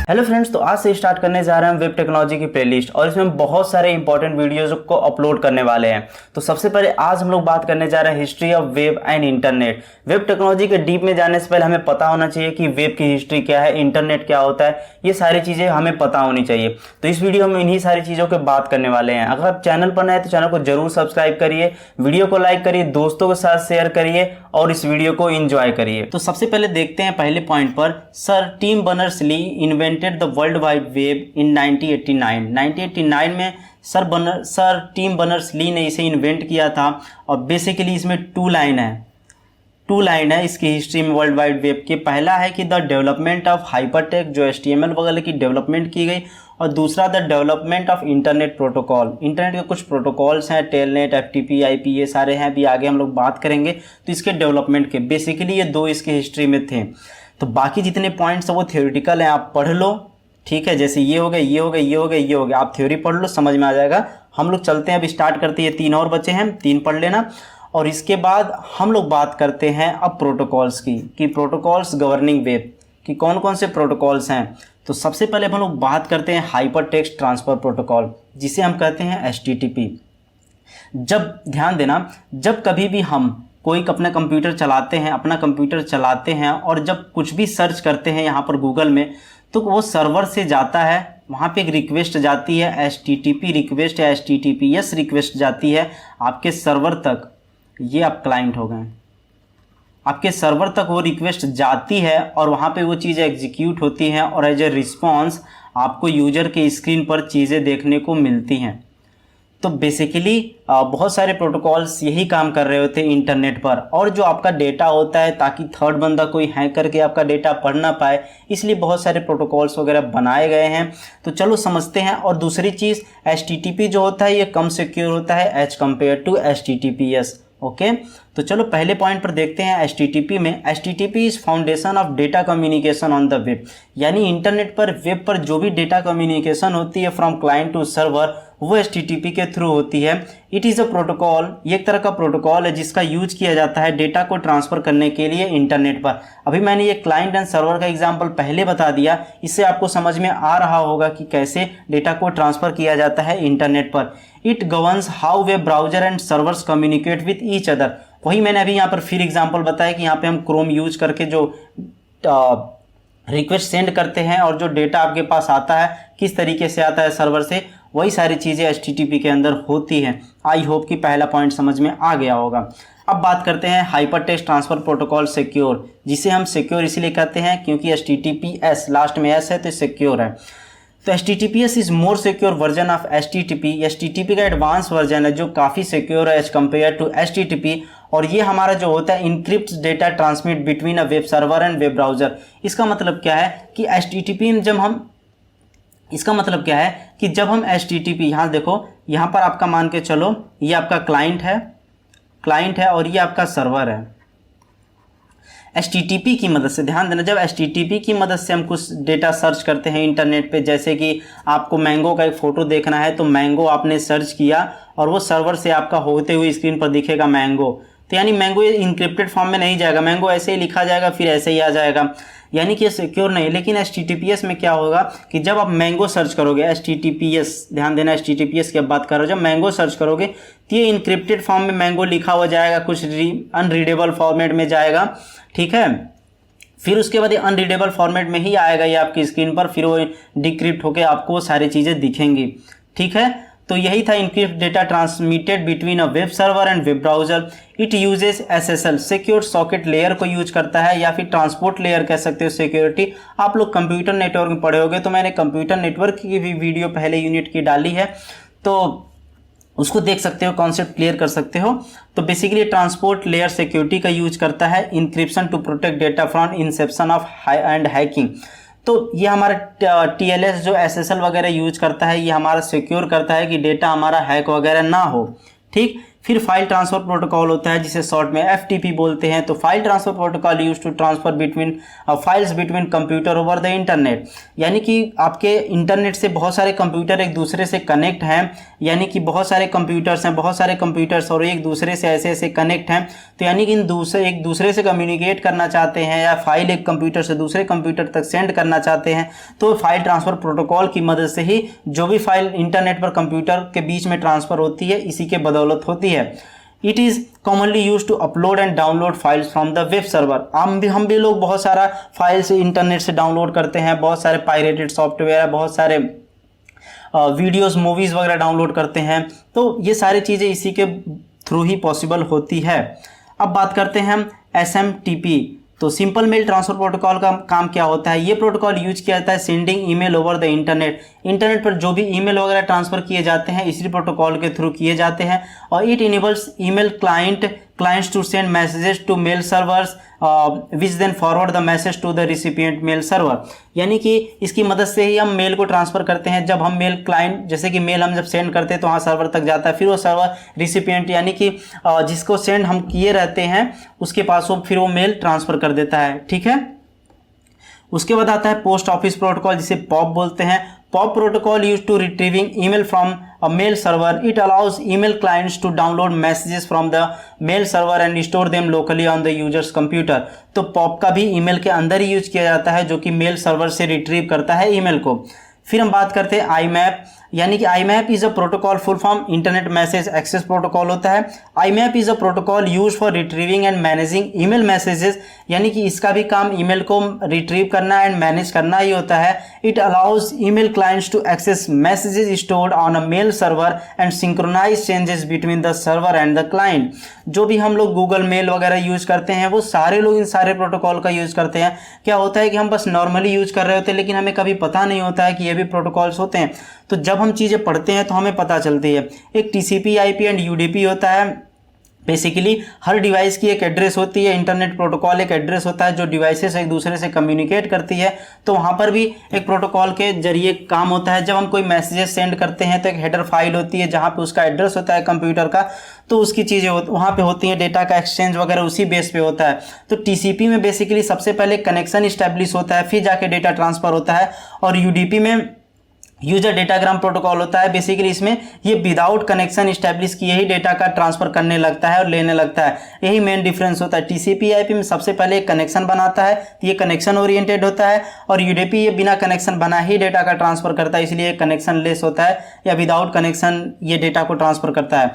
Hello friends, तो आज से स्टार्ट करने जा रहे हैं वेब टेक्नोलॉजी की प्लेलिस्ट और इसमें बहुत सारे इंपॉर्टेंट वीडियोज को अपलोड करने वाले हैं। तो सबसे पहले आज हम लोग बात करने जा रहे हैं history of web and internet. Web technology के डीप में जाने से पहले हमें पता होना चाहिए कि वेब की हिस्ट्री क्या है, इंटरनेट क्या होता है, ये सारी चीज़ें हमें पता होनी चाहिए। तो इस वीडियो में इन्हीं सारी चीज़ों की बात करने वाले हैं। अगर आप चैनल पर नए हैं तो चैनल को जरूर सब्सक्राइब करिए, वीडियो को लाइक करिए, दोस्तों के साथ शेयर करिए और इस वीडियो को एंजॉय करिए। तो सबसे पहले देखते हैं पहले पॉइंट पर, sir Tim Berners-Lee invented the world wide web in 1989। 1989 में सर टिम बर्नर्स-ली ने इसे इन्वेंट किया था। और बेसिकली इसमें टू लाइन है इसकी हिस्ट्री में वर्ल्ड वाइड वेब के। पहला है कि द डेवलपमेंट ऑफ हाइपरटेक्स्ट, जो HTML वगैरह की डेवलपमेंट की गई, और दूसरा the development of internet protocol. Internet के कुछ प्रोटोकॉल्स हैं, टेलनेट, FTP, IP, ये सारे हैं, अभी आगे हम लोग बात करेंगे। तो इसके डेवलपमेंट के बेसिकली ये दो इसके हिस्ट्री में थे। तो बाकी जितने पॉइंट्स हैं वो थ्योरेटिकल हैं, आप पढ़ लो, ठीक है। जैसे ये हो गया, आप थ्योरी पढ़ लो, समझ में आ जाएगा। हम लोग चलते हैं, अब स्टार्ट करते हैं। 3 और बचे हैं, 3 पढ़ लेना। और इसके बाद हम लोग बात करते हैं अब प्रोटोकॉल्स की, कि प्रोटोकॉल्स गवर्निंग वेब कि कौन कौन से प्रोटोकॉल्स हैं। तो सबसे पहले हम लोग बात करते हैं हाइपर टेक्स्ट ट्रांसफ़र प्रोटोकॉल, जिसे हम कहते हैं HTTP। जब ध्यान देना, जब कभी भी हम कोई अपना कंप्यूटर चलाते हैं और जब कुछ भी सर्च करते हैं यहाँ पर गूगल में, तो वो सर्वर से जाता है, वहाँ पे एक रिक्वेस्ट जाती है, HTTP रिक्वेस्ट या HTTPS रिक्वेस्ट जाती है आपके सर्वर तक। ये आप क्लाइंट हो गए, आपके सर्वर तक वो रिक्वेस्ट जाती है और वहाँ पे वो चीज़ें एग्जीक्यूट होती हैं और एज ए रिस्पॉन्स आपको यूजर के स्क्रीन पर चीज़ें देखने को मिलती हैं। तो बेसिकली बहुत सारे प्रोटोकॉल्स यही काम कर रहे होते हैं इंटरनेट पर। और जो आपका डेटा होता है, ताकि थर्ड बंदा कोई हैक करके आपका डेटा पढ़ ना पाए, इसलिए बहुत सारे प्रोटोकॉल्स वगैरह बनाए गए हैं। तो चलो समझते हैं। और दूसरी चीज़, HTTP जो होता है ये कम सिक्योर होता है as compare to HTTPS। Okay, तो चलो पहले पॉइंट पर देखते हैं। HTTP में, HTTP is foundation of data communication on the web, यानी इंटरनेट पर, वेब पर जो भी डेटा कम्युनिकेशन होती है फ्रॉम क्लाइंट टू सर्वर, वो HTTP के थ्रू होती है। इट इज़ अ प्रोटोकॉल, ये एक तरह का प्रोटोकॉल है जिसका यूज किया जाता है डेटा को ट्रांसफ़र करने के लिए इंटरनेट पर। अभी मैंने ये क्लाइंट एंड सर्वर का एग्जांपल पहले बता दिया, इससे आपको समझ में आ रहा होगा कि कैसे डेटा को ट्रांसफ़र किया जाता है इंटरनेट पर। It governs how web browser and servers communicate with each other. वही मैंने अभी यहाँ पर फिर एग्जांपल बताया कि यहाँ पे हम क्रोम यूज करके जो रिक्वेस्ट सेंड करते हैं और जो डेटा आपके पास आता है किस तरीके से आता है सर्वर से, वही सारी चीज़ें HTTP के अंदर होती हैं। आई होप कि पहला पॉइंट समझ में आ गया होगा। अब बात करते हैं hyper text transfer protocol secure, जिसे हम सिक्योर इसलिए कहते हैं क्योंकि HTTPS लास्ट में S है तो सिक्योर है। तो HTTPS is more secure version of HTTP। HTTP का एडवांस वर्जन है जो काफ़ी सिक्योर है एज कम्पेयर टू HTTP। और ये हमारा जो होता है encrypt data transmit between a web server and web browser. इसका मतलब क्या है कि HTTP में जब हम HTTP, यहाँ देखो, यहाँ पर आपका मान के चलो ये आपका क्लाइंट है और ये आपका सर्वर है। HTTP की मदद से, ध्यान देना, जब HTTP की मदद से हम कुछ डेटा सर्च करते हैं इंटरनेट पे, जैसे कि आपको मैंगो का एक फ़ोटो देखना है, तो मैंगो आपने सर्च किया और वो सर्वर से आपका होते हुए स्क्रीन पर दिखेगा मैंगो। तो यानी मैंगो ये इंक्रिप्टेड फॉर्म में नहीं जाएगा, मैंगो ऐसे ही लिखा जाएगा फिर ऐसे ही आ जाएगा, यानी कि ये सिक्योर नहीं। लेकिन HTTPS में क्या होगा कि जब आप मैंगो सर्च करोगे, HTTPS, ध्यान देना HTTPS की अब बात कर रहे हो, जब मैंगो सर्च करोगे तो ये इंक्रिप्टेड फॉर्म में मैंगो लिखा हुआ जाएगा, कुछ अनरीडेबल फॉर्मेट में जाएगा, ठीक है। फिर उसके बाद ये अनरीडेबल फॉर्मेट में ही आएगा ये आपकी स्क्रीन पर, फिर वो डिक्रिप्ट होकर आपको वो सारी चीज़ें दिखेंगी, ठीक है। तो यही था encrypt data transmitted between a web server and web browser. It uses SSL secure socket layer को यूज करता है, या फिर ट्रांसपोर्ट लेयर कह सकते हो सिक्योरिटी। आप लोग कंप्यूटर नेटवर्क में पढ़े होंगे, तो मैंने कंप्यूटर नेटवर्क की भी वीडियो पहले यूनिट की डाली है, तो उसको देख सकते हो, कॉन्सेप्ट क्लियर कर सकते हो। तो बेसिकली ट्रांसपोर्ट लेयर सिक्योरिटी का यूज करता है, encryption to protect data from inception of and hacking. तो ये हमारा TLS जो SSL वगैरह यूज करता है, ये हमारा सिक्योर करता है कि डेटा हमारा हैक वगैरह ना हो, ठीक। फिर फाइल ट्रांसफर प्रोटोकॉल होता है जिसे शॉर्ट में FTP बोलते हैं। तो file transfer protocol use to transfer between files between computer over the internet, यानी कि आपके इंटरनेट से बहुत सारे कंप्यूटर एक दूसरे से कनेक्ट हैं, यानी कि बहुत सारे कंप्यूटर्स हैं, बहुत सारे कंप्यूटर्स और एक दूसरे से ऐसे ऐसे कनेक्ट हैं। तो यानी कि एक दूसरे से कम्युनिकेट करना चाहते हैं या फाइल एक कंप्यूटर से दूसरे कंप्यूटर तक सेंड करना चाहते हैं, तो फाइल ट्रांसफर प्रोटोकॉल की मदद से ही जो भी फाइल इंटरनेट पर कंप्यूटर के बीच में ट्रांसफर होती है इसी के बदौलत होती है। It is commonly use to upload and download files from the web server. हम भी लोग बहुत सारा फाइल्स इंटरनेट से डाउनलोड करते हैं, बहुत सारे पायरेटेड सॉफ्टवेयर, बहुत सारे वीडियोस मूवीज़ वगैरह डाउनलोड करते हैं। तो ये सारी चीज़ें इसी के थ्रू ही पॉसिबल होती है। अब बात करते हैं हम SMTP। तो सिंपल मेल ट्रांसफर प्रोटोकॉल का काम क्या होता है? ये प्रोटोकॉल यूज किया जाता है sending email over the internet. Internet पर जो भी ईमेल वगैरह ट्रांसफर किए जाते हैं इसी प्रोटोकॉल के थ्रू किए जाते हैं। और it enables email clients to send messages to mail servers which then forward the message to the recipient mail server। यानी कि इसकी मदद से ही हम मेल को ट्रांसफ़र करते हैं। जब हम मेल क्लाइंट, जैसे कि मेल हम जब सेंड करते हैं तो वहाँ सर्वर तक जाता है, फिर वो सर्वर रिसिपिएंट यानी कि जिसको सेंड हम किए रहते हैं उसके पास वो फिर वो मेल ट्रांसफ़र कर देता है। ठीक है, उसके बाद आता है पोस्ट ऑफिस प्रोटोकॉल जिसे POP बोलते हैं। POP protocol use to retrieving email फ्रॉम a mail server. It allows email clients to download messages from the mail server and store them locally on the user's computer। तो POP का भी email के अंदर ही use किया जाता है जो कि मेल सर्वर से रिट्रीव करता है ईमेल को। फिर हम बात करते हैं IMAP, यानी कि IMAP is a protocol, full form internet message access protocol होता है। IMAP is a protocol use for retrieving and managing email messages, यानी कि इसका भी काम ईमेल को रिट्रीव करना एंड मैनेज करना ही होता है। It allows email clients to access messages stored on a mail server and synchronize changes between the server and the client. जो भी हम लोग गूगल मेल वगैरह यूज करते हैं वो सारे लोग इन सारे प्रोटोकॉल का यूज करते हैं। क्या होता है कि हम बस नॉर्मली यूज कर रहे होते हैं लेकिन हमें कभी पता नहीं होता है कि ये भी प्रोटोकॉल्स होते हैं। तो जब हम चीज़ें पढ़ते हैं तो हमें पता चलती है। एक TCP IP एंड UDP होता है। बेसिकली हर डिवाइस की एक एड्रेस होती है। इंटरनेट प्रोटोकॉल एक एड्रेस होता है जो डिवाइसेस एक दूसरे से कम्युनिकेट करती है। तो वहाँ पर भी एक प्रोटोकॉल के जरिए काम होता है। जब हम कोई मैसेजेस सेंड करते हैं तो एक हेडर फाइल होती है जहाँ पे उसका एड्रेस होता है कंप्यूटर का, तो उसकी चीज़ें वहाँ पे होती हैं, डेटा का एक्सचेंज वगैरह उसी बेस पे होता है। तो TCP में बेसिकली सबसे पहले कनेक्शन इस्टेब्लिश होता है, फिर जाके डेटा ट्रांसफ़र होता है। और UDP में यूजर डेटाग्राम प्रोटोकॉल होता है। बेसिकली इसमें ये विदाउट कनेक्शन इस्टेब्लिश किए ही डेटा का ट्रांसफर करने लगता है और लेने लगता है। यही मेन डिफरेंस होता है। TCP IP में सबसे पहले एक कनेक्शन बनाता है, ये कनेक्शन ओरिएंटेड होता है। और UDP ये बिना कनेक्शन बना ही डेटा का ट्रांसफर करता है, इसलिए कनेक्शन लेस होता है या विदाउट कनेक्शन ये डेटा को ट्रांसफर करता है।